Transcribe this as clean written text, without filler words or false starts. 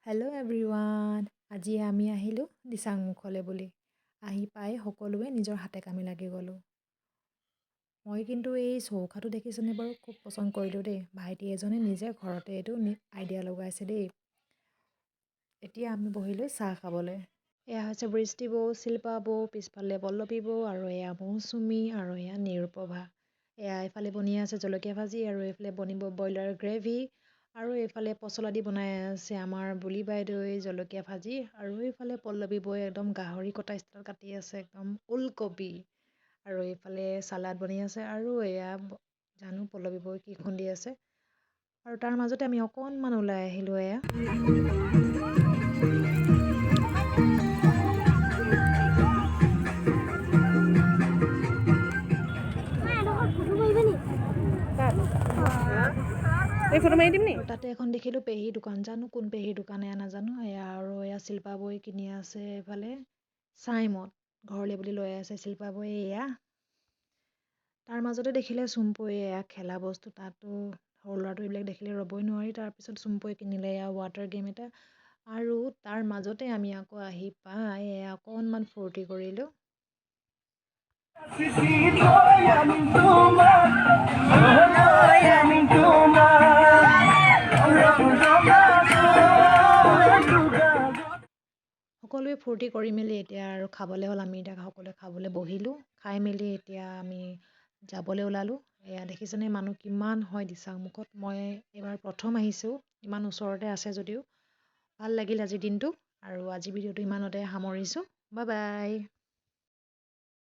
Hello' everyone. আজি আমি আহিলোঁ দিচাংমুখলৈ বুলি। আহি পাই সকলোৱে নিজৰ হাতে কামে লাগি গ'লোঁ। মই কিন্তু এই চৌকাটো দেখিছেনে বাৰু, খুব পচন্দ কৰিলোঁ দেই। ভাইটি এজনে নিজে ঘৰতে এইটো আইডিয়া লগাইছে দেই। এতিয়া আমি বহিলোঁ চাহ খাবলৈ। এয়া হৈছে বৃষ্টি বৌ, শিল্পা বৌ, পিছফালে পল্লৱী বৌ, আৰু এয়া মৌচুমী, আৰু এয়া নিৰুপভা। এয়া এইফালে বনি আছে জলকীয়া ভাজি, আৰু এইফালে বনিব ব্ৰইলাৰ গ্ৰেভি, আৰু এইফালে পচলা দি বনাই আছে আমাৰ বুলি বাইদেৱে জলকীয়া ভাজি, আৰু এইফালে পল্লৱী বৌয়ে একদম গাহৰি কটা ষ্টাইলত কাটি আছে একদম ওলকবি, আৰু এইফালে চালাড বনি আছে, আৰু এয়া জানো পল্লৱী বৌয়ে কি খুন্দি আছে। আৰু তাৰ মাজতে আমি অকণমান ওলাই আহিলোঁ। এয়া ফটো মাৰি দিম নি? আৰু তাতে এখন দেখিলোঁ পেহী দোকান, জানো কোন পেহী দোকান এয়া নাজানো। এয়া আৰু এয়া শিল্পা বৈ কিনি আছে এইফালে চাইমদ ঘৰলৈ বুলি লৈ আছে শিল্পা বৈ। এয়া তাৰ মাজতে দেখিলে চুম্পৈ এয়া খেলা বস্তু, তাতো সৰু ল'ৰাটো এইবিলাক দেখিলে ৰ'বই নোৱাৰি। তাৰপিছত চুম্পৈ কিনিলে এয়া ৱাটাৰ গেম এটা, আৰু তাৰ মাজতে আমি আকৌ আহি পাই এয়া অকণমান ফূৰ্তি কৰিলোঁ। সকলোৱে ফূৰ্তি কৰি মেলি এতিয়া আৰু খাবলৈ হ'ল। আমি এতিয়া সকলোৱে খাবলৈ বহিলোঁ। খাই মেলি এতিয়া আমি যাবলৈ ওলালোঁ। এয়া দেখিছেনে মানুহ কিমান হয় দিচাংমুখত। মই এইবাৰ প্ৰথম আহিছোঁ, ইমান ওচৰতে আছে যদিও। ভাল লাগিল আজিৰ দিনটো, আৰু আজি ভিডিঅ'টো ইমানতে সামৰিছোঁ। Bye bye.